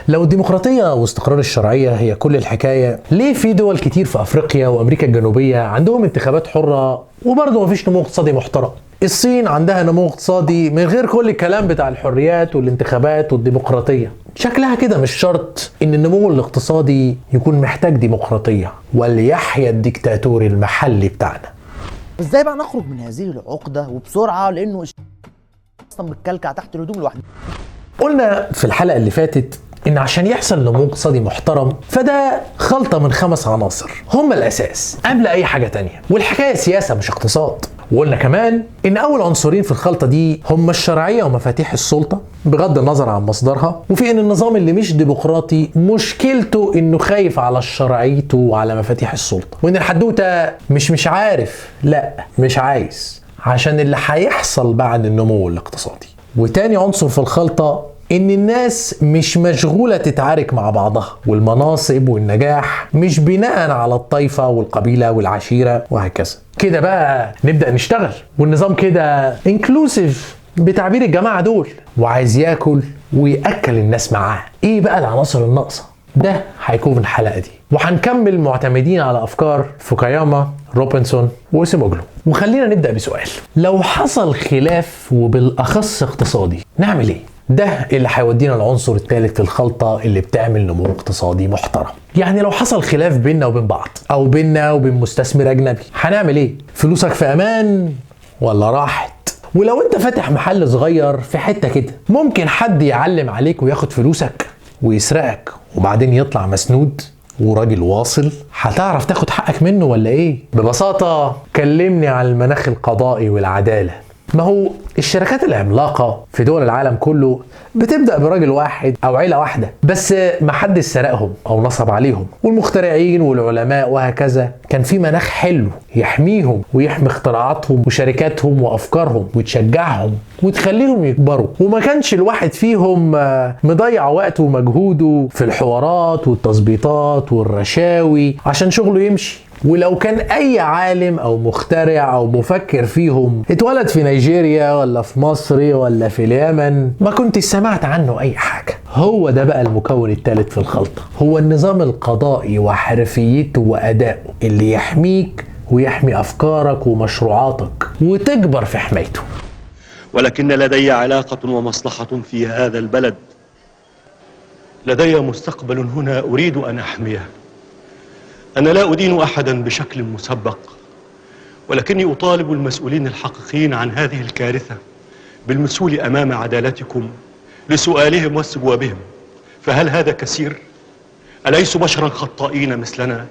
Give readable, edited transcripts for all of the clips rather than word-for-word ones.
لو الديمقراطية واستقرار الشرعية هي كل الحكاية، ليه في دول كتير في أفريقيا وأمريكا الجنوبية عندهم انتخابات حرة وبرضه مفيش نمو اقتصادي محترم؟ الصين عندها نمو اقتصادي من غير كل الكلام بتاع الحريات والانتخابات والديمقراطية. شكلها كده مش شرط ان النمو الاقتصادي يكون محتاج ديمقراطية، وليحيى الديكتاتور المحلي بتاعنا. ازاي بقى نخرج من هذه العقدة وبسرعة، لانه اصلا بتكلكع تحت الهدوم لوحده؟ قلنا في الحلقة اللي فاتت إن عشان يحصل نمو اقتصادي محترم فده خلطة من 5 عناصر هم الأساس قبل أي حاجة تانية، والحكاية سياسة مش اقتصاد. وقلنا كمان إن أول عنصرين في الخلطة دي هم الشرعية ومفاتيح السلطة بغض النظر عن مصدرها، وفي إن النظام اللي مش ديمقراطي مشكلته إنه خايف على شرعيته وعلى مفاتيح السلطة، وإن الحدوتة مش عارف، لا مش عايز، عشان اللي هيحصل بعد النمو الاقتصادي. وتاني عنصر في الخلطة إن الناس مش مشغولة تتعارك مع بعضها، والمناصب والنجاح مش بناء على الطائفة والقبيلة والعشيرة وهكذا. كده بقى نبدأ نشتغل، والنظام كده انكلوسيف بتعبير الجماعة دول، وعايز ياكل ويأكل الناس معاه. ايه بقى العناصر الناقصة؟ ده هيكون في الحلقة دي، وهنكمل معتمدين على أفكار فوكاياما، روبنسون وسيموجلو. وخلينا نبدأ بسؤال: لو حصل خلاف وبالأخص اقتصادي نعمل ايه؟ ده اللي هيودينا العنصر الثالث في الخلطة اللي بتعمل نمو اقتصادي محترم. يعني لو حصل خلاف بيننا وبين بعض او بيننا وبين مستثمر اجنبي هنعمل ايه؟ فلوسك في امان ولا راحت؟ ولو انت فاتح محل صغير في حتة كده ممكن حد يعلم عليك وياخد فلوسك ويسرقك وبعدين يطلع مسنود وراجل واصل، هتعرف تاخد حقك منه ولا ايه؟ ببساطة كلمني عن المناخ القضائي والعدالة. ما هو الشركات العملاقة في دول العالم كله بتبدأ براجل واحد أو عيلة واحدة بس ما حد سرقهم أو نصب عليهم، والمخترعين والعلماء وهكذا كان في مناخ حلو يحميهم ويحمي اختراعاتهم وشركاتهم وأفكارهم وتشجعهم وتخليهم يكبروا، وما كانش الواحد فيهم مضيع وقته ومجهوده في الحوارات والتظبيطات والرشاوي عشان شغله يمشي. ولو كان اي عالم او مخترع او مفكر فيهم اتولد في نيجيريا ولا في مصر ولا في اليمن ما كنت سمعت عنه اي حاجة. هو ده بقى المكون الثالث في الخلطة، هو النظام القضائي وحرفيته وادائه اللي يحميك ويحمي افكارك ومشروعاتك وتكبر في حمايته. ولكن لدي علاقة ومصلحة في هذا البلد، لدي مستقبل هنا اريد ان احميه. أنا لا أدين أحدا بشكل مسبق، ولكني أطالب المسؤولين الحقيقيين عن هذه الكارثة بالمسؤول أمام عدالتكم لسؤالهم واستجوابهم. فهل هذا كثير؟ أليسوا بشرا خطائين مثلنا؟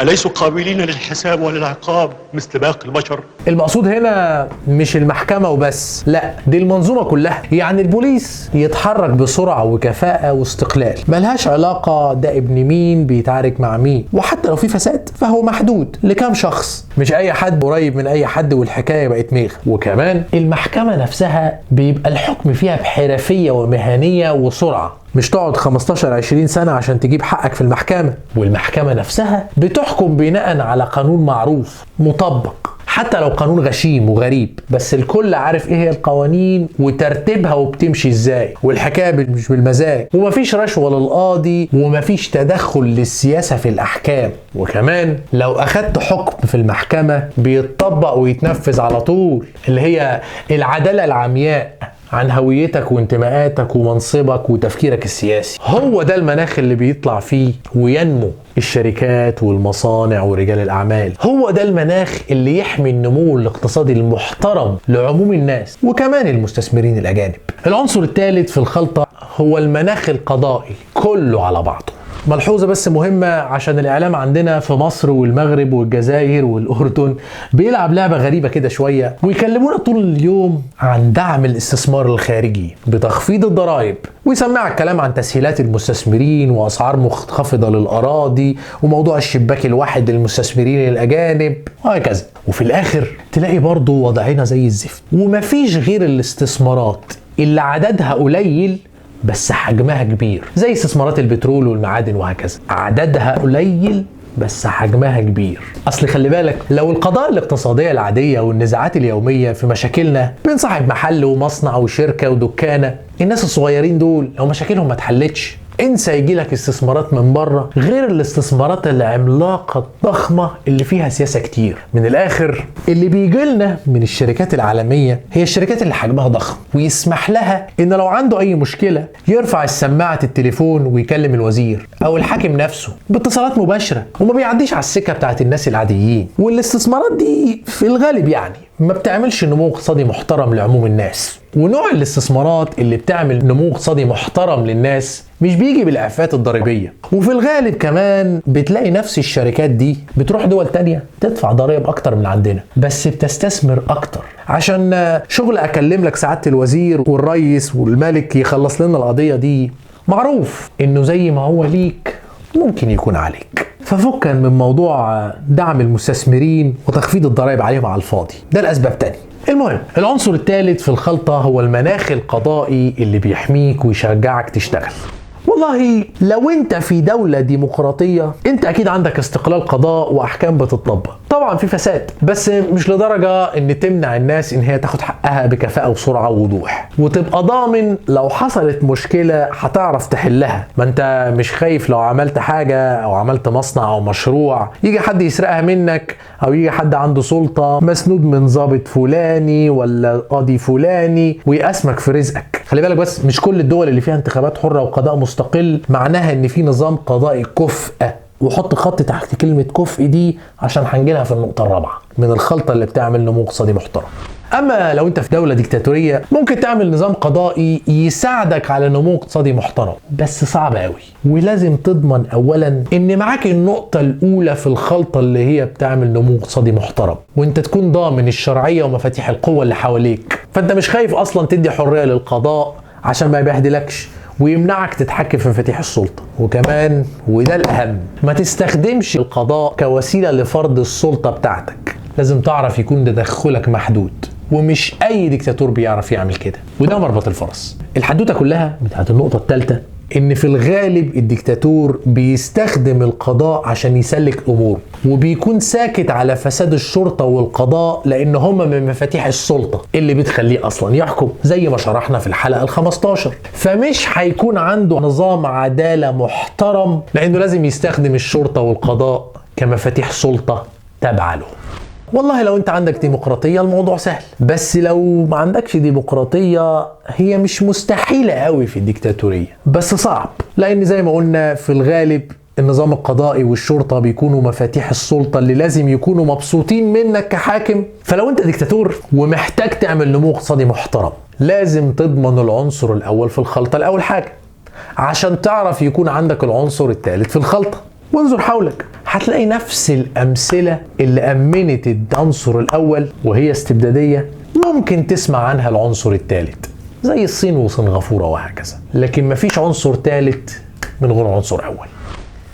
أليسوا قابلين للحساب وللعقاب مثل باقي البشر؟ المقصود هنا مش المحكمة وبس، لا دي المنظومة كلها. يعني البوليس يتحرك بسرعة وكفاءة واستقلال، ملهاش علاقة ده ابن مين بيتعارك مع مين، وحتى لو في فساد فهو محدود لكام شخص، مش أي حد قريب من أي حد والحكاية بقت ميغ. وكمان المحكمة نفسها بيبقى الحكم فيها بحرفية ومهنية وسرعة، مش تقعد 15-20 سنة عشان تجيب حقك في المحكمة. والمحكمة نفسها بتحكم بناء على قانون معروف مطبق، حتى لو قانون غشيم وغريب بس الكل عارف ايه هي القوانين وترتيبها وبتمشي ازاي، والحكاية مش بالمزاج، ومفيش رشوة للقاضي ومفيش تدخل للسياسة في الأحكام. وكمان لو أخدت حكم في المحكمة بيتطبق ويتنفذ على طول، اللي هي العدالة العمياء عن هويتك وانتماءاتك ومنصبك وتفكيرك السياسي. هو ده المناخ اللي بيطلع فيه وينمو الشركات والمصانع ورجال الأعمال. هو ده المناخ اللي يحمي النمو الاقتصادي المحترم لعموم الناس وكمان المستثمرين الأجانب. العنصر الثالث في الخلطة هو المناخ القضائي كله على بعضه. ملحوظة بس مهمة، عشان الإعلام عندنا في مصر والمغرب والجزائر والأردن بيلعب لعبة غريبة كده شوية، ويكلمونا طول اليوم عن دعم الاستثمار الخارجي بتخفيض الضرائب، ويسمع الكلام عن تسهيلات المستثمرين وأسعار منخفضة للأراضي وموضوع الشباك الواحد للمستثمرين الأجانب وهكذا. وفي الآخر تلاقي برضو وضعنا زي الزفت، ومفيش غير الاستثمارات اللي عددها قليل بس حجمها كبير، زي استثمارات البترول والمعادن وهكذا، عددها قليل بس حجمها كبير. اصل خلي بالك، لو القضايا الاقتصادية العادية والنزاعات اليومية في مشاكلنا بين صاحب محل ومصنع وشركة ودكانة، الناس الصغيرين دول لو مشاكلهم ما اتحلتش انسى يجيلك استثمارات من بره غير الاستثمارات العملاقة الضخمة اللي فيها سياسة كتير. من الاخر اللي بيجيلنا من الشركات العالمية هي الشركات اللي حجمها ضخم ويسمح لها ان لو عنده اي مشكلة يرفع السماعة التليفون ويكلم الوزير او الحاكم نفسه باتصالات مباشرة، وما بيعديش على السكة بتاعت الناس العاديين. والاستثمارات دي في الغالب يعني ما بتعملش نمو اقتصادي محترم لعموم الناس. ونوع الاستثمارات اللي بتعمل نمو اقتصادي محترم للناس مش بيجي بالإعفاءات الضريبية، وفي الغالب كمان بتلاقي نفس الشركات دي بتروح دول تانية تدفع ضرائب أكتر من عندنا بس بتستثمر أكتر عشان شغل أكلم لك سعادة الوزير والرئيس والملك يخلص لنا القضية دي معروف إنه زي ما هو ليك ممكن يكون عليك. ففكا من موضوع دعم المستثمرين وتخفيض الضرائب عليهم على الفاضي، ده الأسباب تاني. المهم العنصر الثالث في الخلطة هو المناخ القضائي اللي بيحميك ويشجعك تشتغل. والله لو انت في دولة ديمقراطية انت اكيد عندك استقلال قضاء واحكام بتطبق. طبعا في فساد بس مش لدرجة ان تمنع الناس ان هي تاخد حقها بكفاءة وسرعة ووضوح، وتبقى ضامن لو حصلت مشكلة هتعرف تحلها. ما انت مش خايف لو عملت حاجة او عملت مصنع او مشروع يجي حد يسرقها منك، او يجي حد عنده سلطة مسنود من ضابط فلاني ولا قاضي فلاني ويقسمك في رزقك. خلي بالك بس مش كل الدول اللي فيها انتخابات حرة وقضاء مستقل معناها ان في نظام قضائي كفء، وحط خط تحت كلمة كفء دي عشان هنجيلها في النقطة الرابعة من الخلطة اللي بتعمل نمو اقتصادي محترم. اما لو انت في دولة ديكتاتورية ممكن تعمل نظام قضائي يساعدك على نمو اقتصادي محترم بس صعب قوي، ولازم تضمن اولا ان معاك النقطة الاولى في الخلطة اللي هي بتعمل نمو اقتصادي محترم، وانت تكون ضامن الشرعية ومفاتيح القوة اللي حواليك. فانت مش خايف اصلا تدي حرية للقضاء عشان ما يبهدلكش ويمنعك تتحكم في مفاتيح السلطة. وكمان وده الأهم ما تستخدمش القضاء كوسيلة لفرض السلطة بتاعتك، لازم تعرف يكون تدخلك محدود، ومش أي ديكتاتور بيعرف يعمل كده. وده مربط الفرس. الحدوتة كلها بتاعت النقطة الثالثة إن في الغالب الديكتاتور بيستخدم القضاء عشان يسلك أموره، وبيكون ساكت على فساد الشرطة والقضاء لأن هما من مفاتيح السلطة اللي بتخليه أصلا يحكم زي ما شرحنا في الحلقة ال15. فمش هيكون عنده نظام عدالة محترم لأنه لازم يستخدم الشرطة والقضاء كمفاتيح سلطة تابعة له. والله لو انت عندك ديمقراطية الموضوع سهل، بس لو ما عندكش ديمقراطية هي مش مستحيلة قوي في الديكتاتورية بس صعب، لان زي ما قلنا في الغالب النظام القضائي والشرطة بيكونوا مفاتيح السلطة اللي لازم يكونوا مبسوطين منك كحاكم. فلو انت ديكتاتور ومحتاج تعمل نمو اقتصادي محترم لازم تضمن العنصر الاول في الخلطة الاول حاجة عشان تعرف يكون عندك العنصر الثالث في الخلطة. وانظر حولك هتلاقي نفس الأمثلة اللي أمنت العنصر الأول وهي استبدادية ممكن تسمع عنها العنصر الثالث زي الصين وسنغافورة وهكذا، لكن مفيش عنصر ثالث من غير عنصر أول.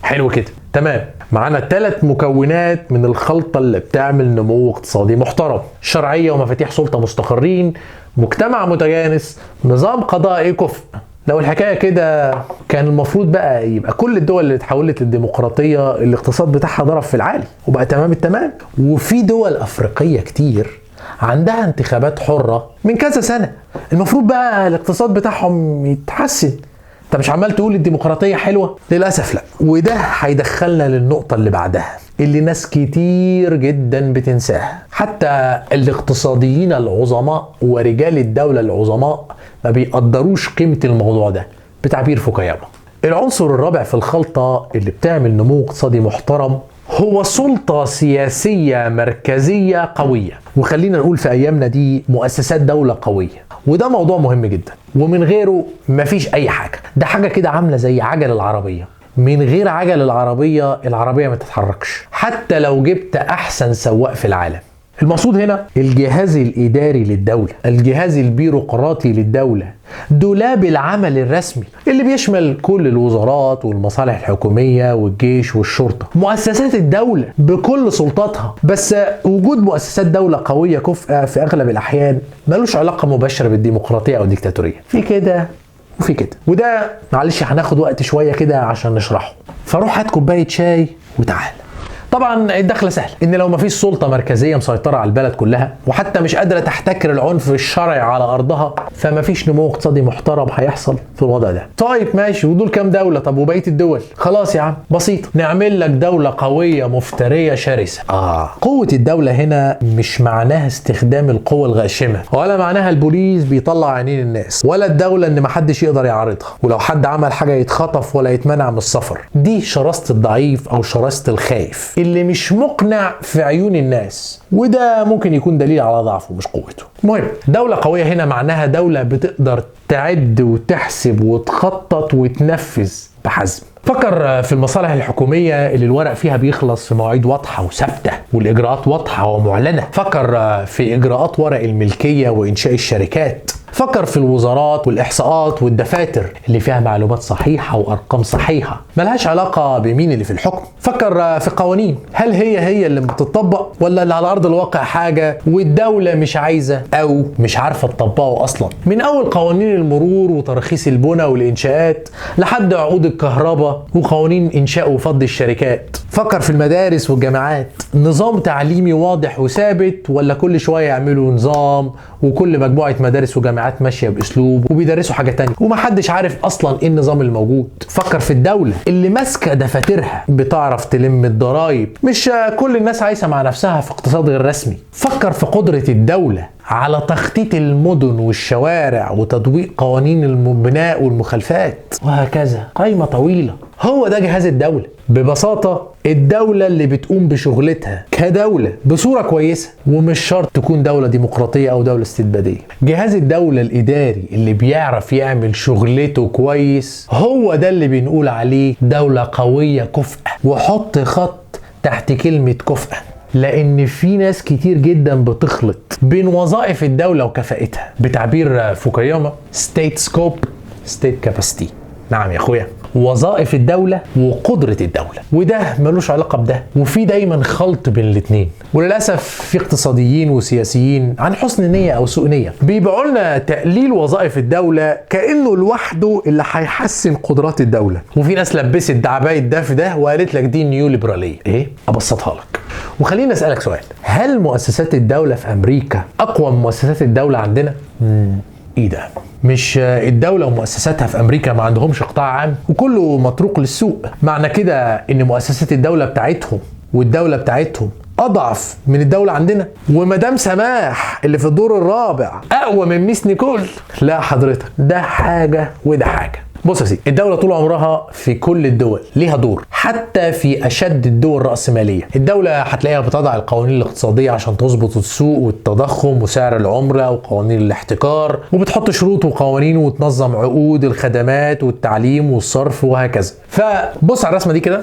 حلو كده تمام. معانا 3 مكونات من الخلطة اللي بتعمل نمو اقتصادي محترم: شرعية ومفاتيح سلطة مستقرين، مجتمع متجانس، نظام قضائي كفء. لو الحكاية كده كان المفروض بقى يبقى كل الدول اللي اتحولت للديمقراطية الاقتصاد بتاعها ضرب في العالي وبقى تمام التمام. وفي دول أفريقية كتير عندها انتخابات حرة من كذا سنة، المفروض بقى الاقتصاد بتاعهم يتحسن. انت مش عمال تقول الديمقراطية حلوة؟ للأسف لا. وده هيدخلنا للنقطة اللي بعدها اللي ناس كتير جدا بتنساها، حتى الاقتصاديين العظماء ورجال الدولة العظماء ما بيقدروش قيمة الموضوع ده بتعبير فوكوياما. العنصر الرابع في الخلطة اللي بتعمل نمو اقتصادي محترم هو سلطة سياسية مركزية قوية، وخلينا نقول في أيامنا دي مؤسسات دولة قوية. وده موضوع مهم جدا ومن غيره مفيش أي حاجة. ده حاجة كده عاملة زي عجل العربية، من غير عجل العربية ما تتحركش حتى لو جبت أحسن سواق في العالم. المقصود هنا الجهاز الإداري للدولة، الجهاز البيروقراطي للدولة، دولاب العمل الرسمي اللي بيشمل كل الوزارات والمصالح الحكومية والجيش والشرطة، مؤسسات الدولة بكل سلطاتها. بس وجود مؤسسات دولة قوية كفء في أغلب الأحيان ملوش علاقة مباشرة بالديمقراطية أو الديكتاتورية، في كده وفي كده. وده معلش هناخد وقت شوية كده عشان نشرحه، فروح هات كوباية شاي وتعال. طبعا الدخله سهله، ان لو مفيش سلطه مركزيه مسيطره على البلد كلها وحتى مش قادره تحتكر العنف الشرعي على ارضها، فمفيش نمو اقتصادي محترم هيحصل في الوضع ده. طيب ماشي، ودول كام دوله؟ طب وبقيه الدول؟ خلاص يا عم بسيطه، نعمل لك دوله قويه مفتريه شرسه. قوه الدوله هنا مش معناها استخدام القوه الغاشمه، ولا معناها البوليس بيطلع عينين الناس، ولا الدوله ان محدش يقدر يعارضها، ولو حد عمل حاجه يتخطف ولا يتمنع من السفر. دي شراسه الضعيف او شراسه الخايف اللي مش مقنع في عيون الناس، وده ممكن يكون دليل على ضعفه مش قوته. المهم، دولة قوية هنا معناها دولة بتقدر تعد وتحسب وتخطط وتنفذ بحزم. فكر في المصالح الحكومية اللي الورق فيها بيخلص في مواعيد واضحة وثابتة والإجراءات واضحة ومعلنة. فكر في إجراءات ورق الملكية وإنشاء الشركات. فكر في الوزارات والإحصاءات والدفاتر اللي فيها معلومات صحيحة وأرقام صحيحة ملهاش علاقة بمين اللي في الحكم. فكر في قوانين، هل هي اللي بتطبق، ولا اللي على أرض الواقع حاجة والدولة مش عايزة أو مش عارفة تطبقه أصلا. من أول قوانين المرور وتراخيص البنى والإنشاءات لحد عقود الكهرباء وقوانين إنشاء وفض الشركات. فكر في المدارس والجامعات، نظام تعليمي واضح وثابت، ولا كل شوية يعملوا نظام وكل مجموعة مدارس وجامعات ماشية بأسلوب وبيدرسوا حاجة تانية ومحدش عارف أصلا إيه النظام الموجود. فكر في الدولة اللي ماسكة دفاترها بتعرف تلم الضرايب، مش كل الناس عايشة مع نفسها في اقتصاد غير رسمي. فكر في قدرة الدولة على تخطيط المدن والشوارع وتطبيق قوانين البناء والمخالفات وهكذا، قائمة طويلة. هو ده جهاز الدولة ببساطة، الدولة اللي بتقوم بشغلتها كدولة بصورة كويسة، ومش شرط تكون دولة ديمقراطية أو دولة استبدادية. جهاز الدولة الإداري اللي بيعرف يعمل شغلته كويس هو ده اللي بنقول عليه دولة قوية كفء. وحط خط تحت كلمة كفء، لأن في ناس كتير جدا بتخلط بين وظائف الدولة وكفاءتها. بتعبير فوكوياما state scope state capacity. نعم يا أخويا، وظائف الدولة وقدرة الدولة، وده ملوش علاقة بده، وفي دايما خلط بين الاتنين. وللأسف في اقتصاديين وسياسيين عن حسن نية أو سوء نية بيبيعوا لنا تقليل وظائف الدولة كأنه لوحده اللي هيحسن قدرات الدولة. وفي ناس لبست دعباية ده في ده وقالت لك دي نيو ليبرالية. ايه؟ أبسطها لك وخليني أسألك سؤال، هل مؤسسات الدولة في أمريكا أقوى من مؤسسات الدولة عندنا؟ ايه ده؟ مش الدولة ومؤسساتها في أمريكا ما عندهمش قطاع عام وكله مطروق للسوق؟ معنى كده إن مؤسسات الدولة بتاعتهم والدولة بتاعتهم أضعف من الدولة عندنا؟ ومدام سماح اللي في الدور الرابع أقوى من ميس نيكول؟ لا حضرتك، ده حاجة وده حاجة. بص يا سيدي، الدولة طول عمرها في كل الدول ليها دور، حتى في أشد الدول رأسمالية. الدولة هتلاقيها بتضع القوانين الاقتصادية عشان تظبط السوق والتضخم وسعر العملة وقوانين الاحتكار، وبتحط شروط وقوانين وتنظم عقود الخدمات والتعليم والصرف وهكذا. فبص على الرسمة دي كده،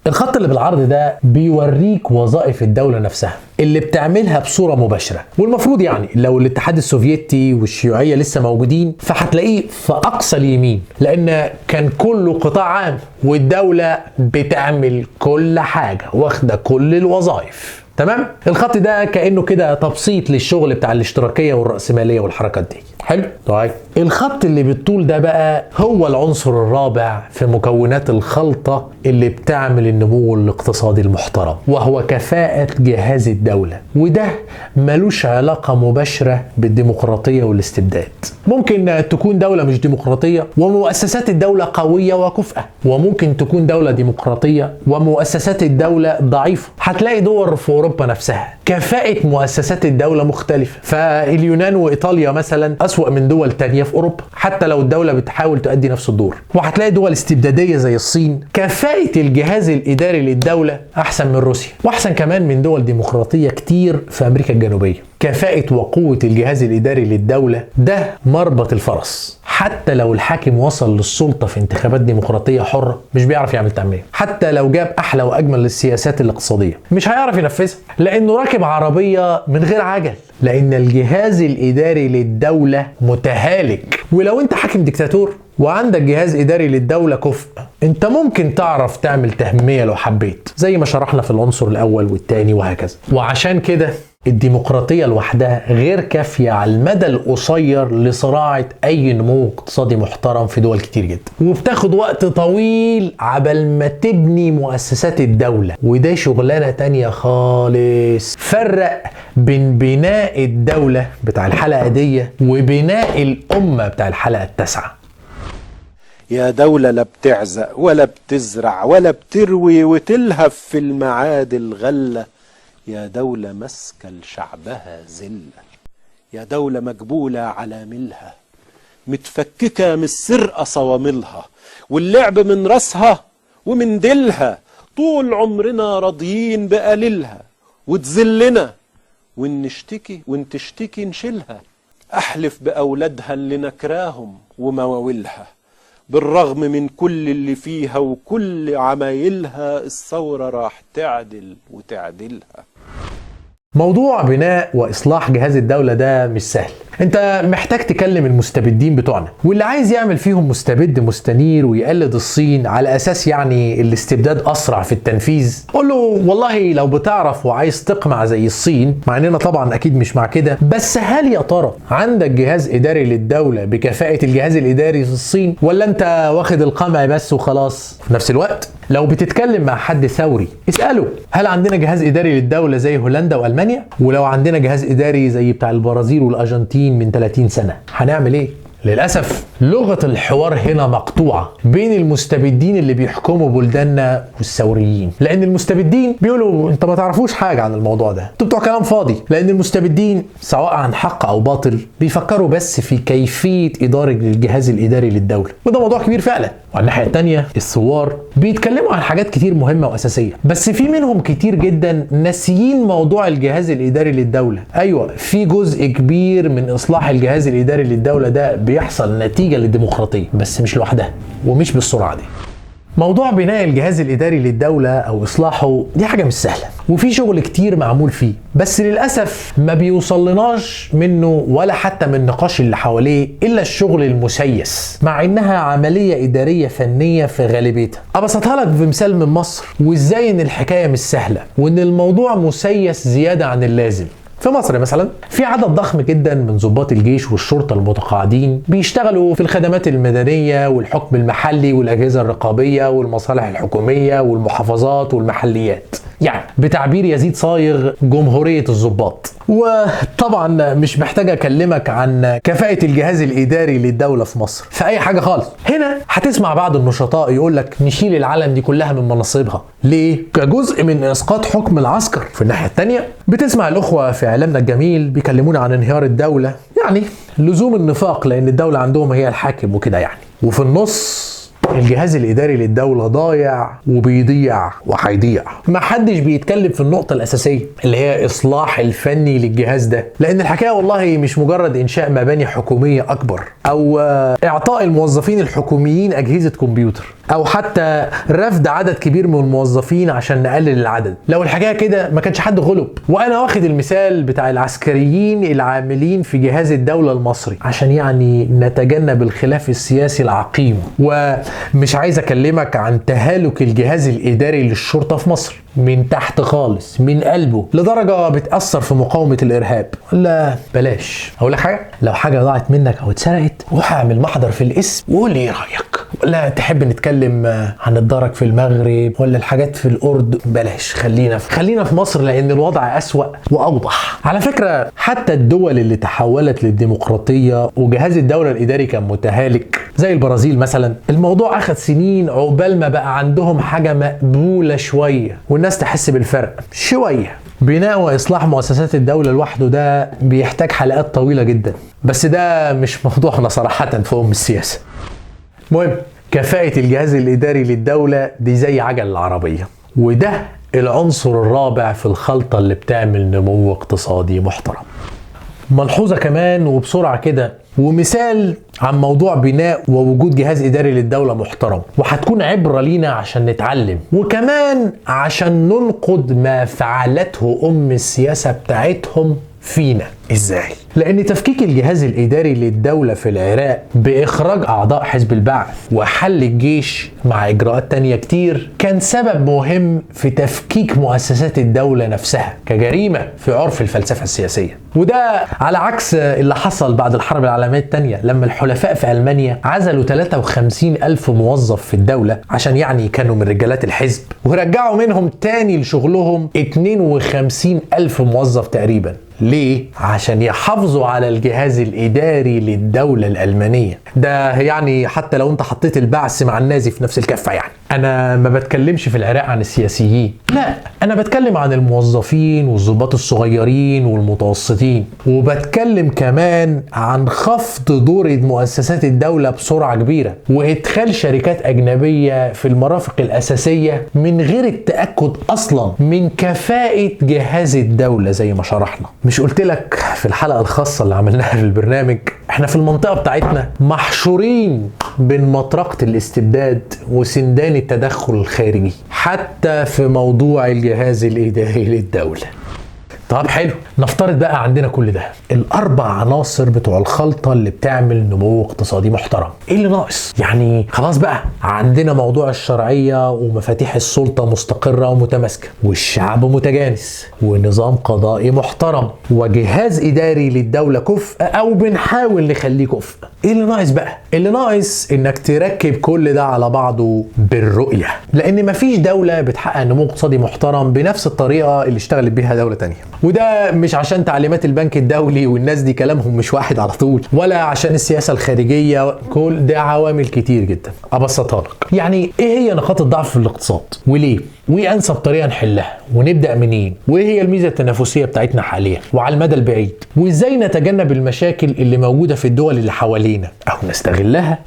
الخط اللي بالعرض ده بيوريك وظائف الدولة نفسها اللي بتعملها بصورة مباشرة. والمفروض يعني لو الاتحاد السوفيتي والشيوعية لسه موجودين فهتلاقيه في أقصى اليمين، لأن كان كله قطاع عام والدولة بتعمل كل حاجة واخدة كل الوظائف. تمام؟ الخط ده كأنه كده تبسيط للشغل بتاع الاشتراكية والرأسمالية والحركات دي. حلو؟ طيب الخط اللي بالطول ده بقى هو العنصر الرابع في مكونات الخلطة اللي بتعمل النمو الاقتصادي المحترم، وهو كفاءة جهاز الدولة. وده ملوش علاقة مباشرة بالديمقراطية والاستبداد. ممكن تكون دولة مش ديمقراطية ومؤسسات الدولة قوية وكفءة، وممكن تكون دولة ديمقراطية ومؤسسات الدولة ضعيفة. هتلاقي دول في أوروبا نفسها كفاءة مؤسسات الدولة مختلفة، فاليونان وإيطاليا مثلا أسوأ من دول تانية في أوروبا حتى لو الدولة بتحاول تؤدي نفس الدور. وهتلاقي دول استبدادية زي الصين كفاءة الجهاز الإداري للدولة أحسن من روسيا، وأحسن كمان من دول ديمقراطية كتير في أمريكا الجنوبية. كفاءة وقوة الجهاز الإداري للدولة ده مربط الفرس. حتى لو الحاكم وصل للسلطة في انتخابات ديمقراطية حرة مش بيعرف يعمل تنمية، حتى لو جاب أحلى وأجمل للسياسات الاقتصادية مش هيعرف ينفذها، لأنه راكب عربية من غير عجل، لأن الجهاز الإداري للدولة متهالك. ولو أنت حاكم ديكتاتور وعندك جهاز إداري للدولة كفء، أنت ممكن تعرف تعمل تنمية لو حبيت، زي ما شرحنا في العنصر الأول والتاني وهكذا. وعشان كده الديمقراطية لوحدها غير كافية على المدى القصير لصراعة أي نمو اقتصادي محترم في دول كتير جدا، وبتاخد وقت طويل عبل ما تبني مؤسسات الدولة، وده شغلانة تانية خالص. فرق بين بناء الدولة بتاع الحلقة دي وبناء الأمة بتاع الحلقة التاسعة. يا دولة لا بتعزق ولا بتزرع ولا بتروي وتلهف في المعادي الغلة، يا دولة مسكة لشعبها زلة، يا دولة مجبولة على ملها، متفككة من السرقة صواملها واللعب من راسها ومن ديلها، طول عمرنا راضيين بقليلها وتذلنا، وان نشتكي وان تشتكي نشيلها، احلف بأولادها اللي نكراهم ومواويلها، بالرغم من كل اللي فيها وكل عمايلها الثورة راح تعدل وتعدلها. موضوع بناء واصلاح جهاز الدولة ده مش سهل. انت محتاج تكلم المستبدين بتوعنا، واللي عايز يعمل فيهم مستبد مستنير ويقلد الصين على اساس يعني الاستبداد اسرع في التنفيذ، قول له والله لو بتعرف وعايز تقمع زي الصين، مع اننا طبعا اكيد مش مع كده، بس هل يا ترى عندك جهاز اداري للدولة بكفاءة الجهاز الاداري في الصين، ولا انت واخد القمع بس وخلاص؟ في نفس الوقت لو بتتكلم مع حد ثوري اسأله هل عندنا جهاز اداري للدولة زي هولندا والمانيا؟ ولو عندنا جهاز اداري زي بتاع البرازيل والارجنتين من 30 سنة هنعمل ايه؟ للأسف لغة الحوار هنا مقطوعة بين المستبدين اللي بيحكموا بلداننا والثوريين، لأن المستبدين بيقولوا انت ما تعرفوش حاجة عن الموضوع ده، انتوا بتوع كلام فاضي، لأن المستبدين سواء عن حق أو باطل بيفكروا بس في كيفية إدارة الجهاز الإداري للدولة، وده موضوع كبير فعلا. وعلى الناحية التانية الثوار بيتكلموا عن حاجات كتير مهمة وأساسية، بس في منهم كتير جدا ناسيين موضوع الجهاز الإداري للدولة. أيوة في جزء كبير من إصلاح الجهاز الإداري للدولة ده بيحصل نتيجة للديمقراطية، بس مش لوحدها ومش بالسرعة دي. موضوع بناء الجهاز الإداري للدولة أو إصلاحه دي حاجة مش سهلة، وفي شغل كتير معمول فيه، بس للأسف ما بيوصلناش منه ولا حتى من النقاش اللي حواليه إلا الشغل المسيس، مع إنها عملية إدارية فنية في غالبيتها. أبسطها لك بمثال من مصر، وإزاي إن الحكاية مش سهلة وإن الموضوع مسيس زيادة عن اللازم. في مصر مثلا في عدد ضخم جدا من ضباط الجيش والشرطة المتقاعدين بيشتغلوا في الخدمات المدنية والحكم المحلي والأجهزة الرقابية والمصالح الحكومية والمحافظات والمحليات، يعني بتعبير يزيد صايغ جمهورية الضباط. وطبعا مش محتاج اكلمك عن كفاءة الجهاز الاداري للدولة في مصر في اي حاجة خالص. هنا هتسمع بعض النشطاء يقول لك نشيل العالم دي كلها من مناصبها، ليه؟ كجزء من اسقاط حكم العسكر. في الناحية التانية بتسمع الاخوة في اعلامنا الجميل بيكلمونا عن انهيار الدولة، يعني لزوم النفاق لان الدولة عندهم هي الحاكم وكده يعني. وفي النص الجهاز الإداري للدولة ضايع وبيضيع وهيضيع. محدش بيتكلم في النقطة الأساسية اللي هي إصلاح الفني للجهاز ده، لأن الحكاية والله مش مجرد إنشاء مباني حكومية أكبر أو إعطاء الموظفين الحكوميين أجهزة كمبيوتر أو حتى رفض عدد كبير من الموظفين عشان نقلل العدد. لو الحكاية كده ما كانش حد غلب. وأنا واخد المثال بتاع العسكريين العاملين في جهاز الدولة المصري عشان يعني نتجنب الخلاف السياسي العقيم. ومش عايز أكلمك عن تهالك الجهاز الإداري للشرطة في مصر من تحت خالص من قلبه لدرجة بتأثر في مقاومة الإرهاب. لا بلاش أقول لك حاجة، لو حاجة ضاعت منك أو اتسرقت روح اعمل محضر في القسم وقول لي إيه رأيك. ولا تحب نتكلم عن الدرك في المغرب ولا الحاجات في الأردن؟ بلاش، خلينا في مصر لأن الوضع أسوأ وأوضح. على فكرة حتى الدول اللي تحولت للديمقراطية وجهاز الدولة الإداري كان متهالك زي البرازيل مثلا، الموضوع أخذ سنين عقبال ما بقى عندهم حاجة مقبولة شوية والناس تحس بالفرق شوية. بناء وإصلاح مؤسسات الدولة لوحده ده بيحتاج حلقات طويلة جدا، بس ده مش موضوعنا صراحة في السياسة. مهم، كفاءة الجهاز الإداري للدولة دي زي عجل العربية، وده العنصر الرابع في الخلطة اللي بتعمل نمو اقتصادي محترم. ملحوظة كمان وبسرعة كده ومثال عن موضوع بناء ووجود جهاز إداري للدولة محترم، وهتكون عبرة لينا عشان نتعلم وكمان عشان ننقد ما فعلته السياسة بتاعتهم فينا. ازاي؟ لان تفكيك الجهاز الاداري للدولة في العراق باخراج اعضاء حزب البعث وحل الجيش مع اجراءات تانية كتير كان سبب مهم في تفكيك مؤسسات الدولة نفسها كجريمة في عرف الفلسفة السياسية. وده على عكس اللي حصل بعد الحرب العالمية التانية لما الحلفاء في ألمانيا عزلوا 53 ألف موظف في الدولة عشان يعني كانوا من رجالات الحزب، ورجعوا منهم تاني لشغلهم 52 ألف موظف تقريبا. ليه؟ عشان يحافظوا على الجهاز الإداري للدولة الألمانية. ده يعني حتى لو انت حطيت البعث مع النازي في نفس الكفة. يعني أنا ما بتكلمش في العراق عن السياسيين، لا، أنا بتكلم عن الموظفين والضباط الصغيرين والمتوسطين، وبتكلم كمان عن خفض دور مؤسسات الدولة بسرعة كبيرة وإدخال شركات أجنبية في المرافق الأساسية من غير التأكد أصلا من كفاءة جهاز الدولة زي ما شرحنا. مش قلت لك في الحلقة الخاصة اللي عملناها في البرنامج احنا في المنطقة بتاعتنا محشورين بين مطرقة الاستبداد وسندان التدخل الخارجي حتى في موضوع الجهاز الإداري للدولة. طب حلو، نفترض بقى عندنا كل ده، الاربع عناصر بتوع الخلطه اللي بتعمل نمو اقتصادي محترم. ايه اللي ناقص؟ يعني خلاص بقى عندنا موضوع الشرعيه ومفاتيح السلطه مستقره ومتماسكه، والشعب متجانس، ونظام قضائي محترم، وجهاز اداري للدوله كفء او بنحاول نخليه كفء. ايه اللي ناقص بقى؟ اللي ناقص انك تركب كل ده على بعضه بالرؤيه، لان مفيش دوله بتحقق نمو اقتصادي محترم بنفس الطريقه اللي اشتغلت بيها دوله تانية. وده مش عشان تعليمات البنك الدولي والناس دي كلامهم مش واحد على طول، ولا عشان السياسة الخارجية، كل ده عوامل كتير جدا. ابسطها لك، يعني ايه هي نقاط الضعف في الاقتصاد وليه؟ وايه انسب طريقة نحلها؟ ونبدأ منين؟ وايه هي الميزة التنافسية بتاعتنا حاليا وعلى المدى البعيد؟ وازاي نتجنب المشاكل اللي موجودة في الدول اللي حوالينا او نستغلها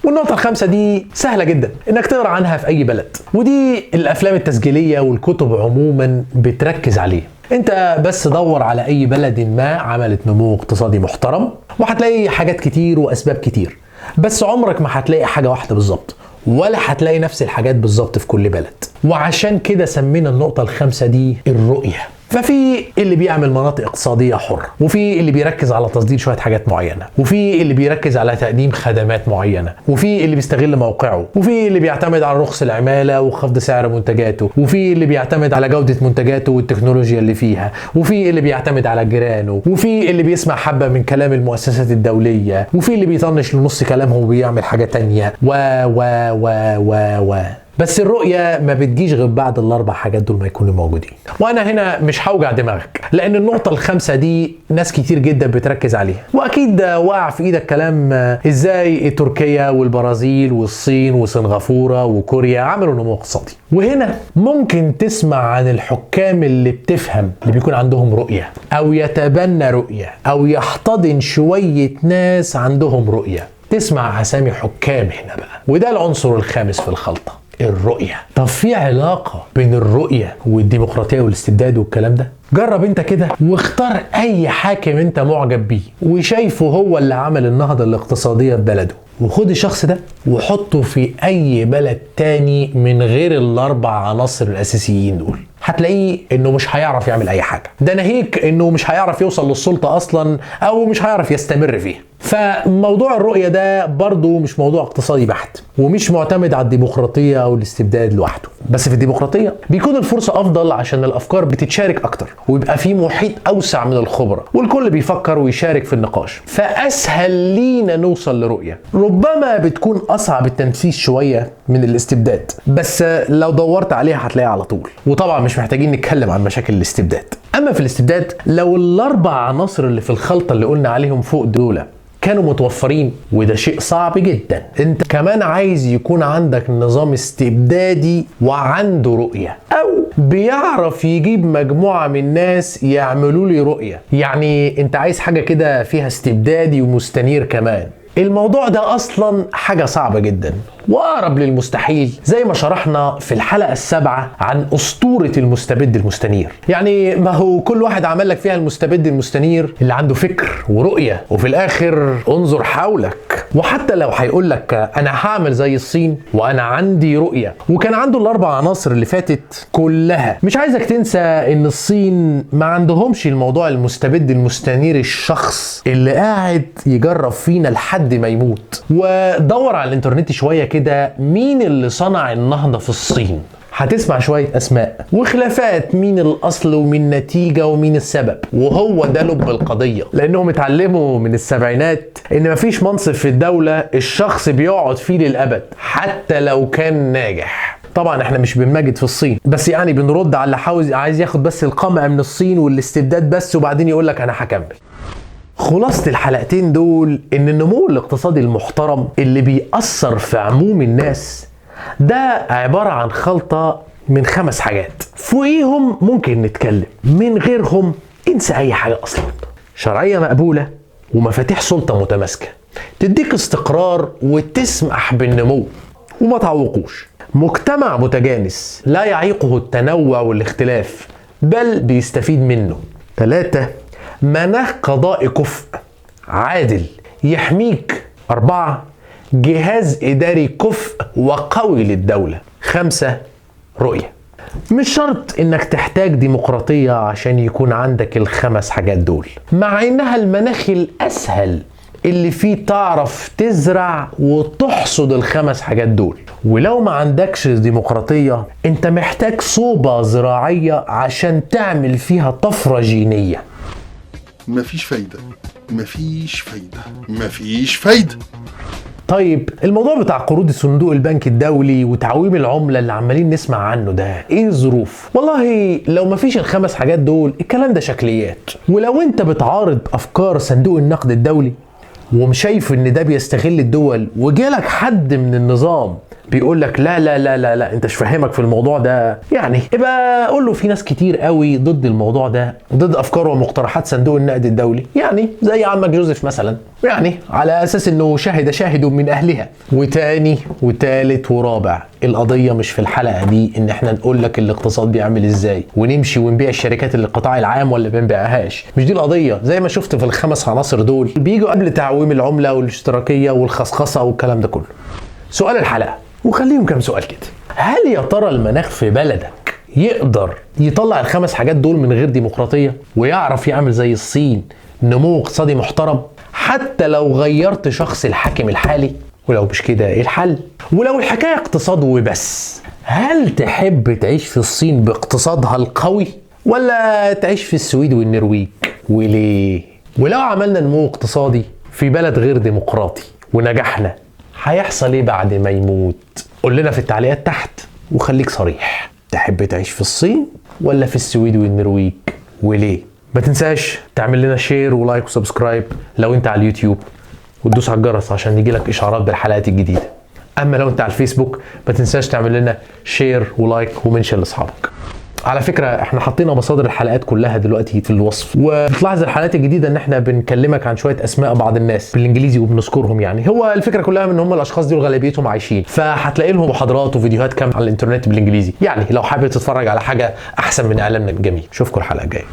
والنقطة الخامسة دي سهلة جدا انك تقرا عنها في اي بلد، ودي الافلام التسجيلية والكتب عموما بتركز عليه. انت بس دور على اي بلد ما عملت نمو اقتصادي محترم وهتلاقي حاجات كتير واسباب كتير، بس عمرك ما هتلاقي حاجة واحدة بالظبط، ولا هتلاقي نفس الحاجات بالظبط في كل بلد. وعشان كده سمينا النقطة الخامسة دي الرؤية. ففي اللي بيعمل مناطق اقتصادية حرة، وفي اللي بيركز على تصدير شوية حاجات معينة، وفي اللي بيركز على تقديم خدمات معينة، وفي اللي بيستغل موقعه، وفي اللي بيعتمد على رخص العمالة وخفض سعر منتجاته، وفي اللي بيعتمد على جودة منتجاته والتكنولوجيا اللي فيها، وفي اللي بيعتمد على جيرانه، وفي اللي بيسمع حبة من كلام المؤسسات الدولية، وفي اللي بيطنش لنص كلامهم وبيعمل حاجة تانية بس الرؤية ما بتجيش غير بعد الاربع حاجات دول ما يكونوا موجودين. وانا هنا مش هوجع دماغك، لان النقطة الخامسة دي ناس كتير جدا بتركز عليها، واكيد وقع في ايدك كلام ازاي تركيا والبرازيل والصين وسنغافورة وكوريا عملوا نمو اقتصادي. وهنا ممكن تسمع عن الحكام اللي بتفهم، اللي بيكون عندهم رؤية او يتبنى رؤية او يحتضن شوية ناس عندهم رؤية. تسمع اسامي حكام هنا بقى، وده العنصر الخامس في الخلطة، الرؤية. طب في علاقة بين الرؤية والديمقراطية والاستبداد والكلام ده؟ جرب انت كده واختار اي حاكم انت معجب بيه وشايفه هو اللي عمل النهضة الاقتصادية في بلده، وخد الشخص ده وحطه في اي بلد تاني من غير الاربع عناصر الاساسيين دول، هتلاقيه انه مش هيعرف يعمل اي حاجة. ده ناهيك انه مش هيعرف يوصل للسلطة اصلا او مش هيعرف يستمر فيها. فموضوع الرؤية ده برضو مش موضوع اقتصادي بحت، ومش معتمد على الديمقراطية او الاستبداد لوحده. بس في الديمقراطية بيكون الفرصة افضل عشان الافكار بتتشارك اكتر، ويبقى في محيط اوسع من الخبرة، والكل بيفكر ويشارك في النقاش، فاسهل لينا نوصل لرؤية. ربما بتكون اصعب التنفيذ شوية من الاستبداد، بس لو دورت عليها هتلاقيها على طول. وطبعا مش محتاجين نتكلم عن مشاكل الاستبداد. اما في الاستبداد، لو الاربع عناصر اللي في الخلطة اللي قلنا عليهم فوق دول كانوا متوفرين، وده شيء صعب جدا، انت كمان عايز يكون عندك نظام استبدادي وعنده رؤية، او بيعرف يجيب مجموعة من الناس يعملوا لي رؤية. يعني انت عايز حاجة كده فيها استبدادي ومستنير كمان. الموضوع ده اصلا حاجة صعبة جدا واقرب للمستحيل، زي ما شرحنا في الحلقة السابعة عن اسطورة المستبد المستنير. يعني ما هو كل واحد عمل لك فيها المستبد المستنير اللي عنده فكر ورؤية، وفي الاخر انظر حولك. وحتى لو هيقول لك انا هعمل زي الصين وانا عندي رؤية وكان عنده الاربع عناصر اللي فاتت كلها، مش عايزك تنسى ان الصين ما عندهمش الموضوع المستبد المستنير الشخص اللي قاعد يجرب فينا لحد ما يموت. ودور على الانترنت شوية كده مين اللي صنع النهضة في الصين، هتسمع شوية أسماء وخلافات مين الأصل ومين النتيجة ومين السبب، وهو ده لب القضية. لأنهم اتعلموا من السبعينات إن مفيش منصب في الدولة الشخص بيقعد فيه للأبد حتى لو كان ناجح. طبعا احنا مش بنمجد في الصين، بس يعني بنرد على اللي عايز ياخد بس القمع من الصين والاستبداد بس، وبعدين يقول لك أنا هكمل. خلاصة الحلقتين دول إن النمو الاقتصادي المحترم اللي بيأثر في عموم الناس ده عبارة عن خلطة من 5 حاجات، فوقيهم ممكن نتكلم، من غيرهم انسى أي حاجة أصلا. شرعية مقبولة ومفاتيح سلطة متماسكة تديك استقرار وتسمح بالنمو وما تعوقوش. مجتمع متجانس لا يعيقه التنوع والاختلاف بل بيستفيد منه. 3 مناخ قضائي كفء عادل يحميك. 4 جهاز إداري كفء وقوي للدولة. 5 رؤية. مش شرط إنك تحتاج ديمقراطية عشان يكون عندك ال5 حاجات دول، مع إنها المناخ الأسهل اللي فيه تعرف تزرع وتحصد ال5 حاجات دول. ولو ما عندكش ديمقراطية انت محتاج صوبة زراعية عشان تعمل فيها طفرة جينية. مفيش فايدة مفيش فايدة مفيش فايدة. طيب الموضوع بتاع قروض صندوق البنك الدولي وتعويم العملة اللي عمالين نسمع عنه ده ايه الظروف؟ والله لو مفيش ال5 حاجات دول الكلام ده شكليات. ولو انت بتعارض افكار صندوق النقد الدولي ومش شايف ان ده بيستغل الدول وجالك حد من النظام بيقول لك لا لا لا لا لا انت مش فاهمك في الموضوع ده، يعني يبقى قول له في ناس كتير قوي ضد الموضوع ده، ضد افكار ومقترحات صندوق النقد الدولي، يعني زي عمك جوزيف مثلا، يعني على اساس انه شاهد من اهلها. وتاني وتالت ورابع، القضيه مش في الحلقه دي ان احنا نقول لك الاقتصاد بيعمل ازاي ونمشي ونبيع الشركات اللي القطاع العام ولا ما نبيعهاش، مش دي القضيه. زي ما شفت في ال5 عناصر دول بيجوا قبل تعويم العمله والاشتراكيه والخصخصه والكلام ده كله. سؤال الحلقه، وخليهم كام سؤال كده، هل يا ترى المناخ في بلدك يقدر يطلع ال5 حاجات دول من غير ديمقراطية ويعرف يعمل زي الصين نمو اقتصادي محترم حتى لو غيرت شخص الحاكم الحالي؟ ولو مش كده ايه الحل؟ ولو الحكاية اقتصاد وبس، هل تحب تعيش في الصين باقتصادها القوي ولا تعيش في السويد والنرويج؟ وليه؟ ولو عملنا نمو اقتصادي في بلد غير ديمقراطي ونجحنا هيحصل ايه بعد ما يموت؟ قول لنا في التعليقات تحت وخليك صريح، تحب تعيش في الصين ولا في السويد والنرويج وليه؟ ما تنساش تعمل لنا شير ولايك وسبسكرايب لو انت على اليوتيوب، وتدوس على الجرس عشان يجيلك اشعارات بالحلقات الجديدة. اما لو انت على الفيسبوك ما تنساش تعمل لنا شير ولايك ومنشن لاصحابك. على فكرة احنا حطينا مصادر الحلقات كلها دلوقتي في الوصف، وبتلاحظ الحلقات الجديدة ان احنا بنكلمك عن شوية اسماء بعض الناس بالانجليزي وبنذكرهم. يعني هو الفكرة كلها ان هم الاشخاص دول غالبيتهم عايشين، فهتلاقي لهم محاضرات وفيديوهات كام على الانترنت بالانجليزي، يعني لو حابب تتفرج على حاجة احسن من اعلامنا الجميل. اشوفكم الحلقة الجاية.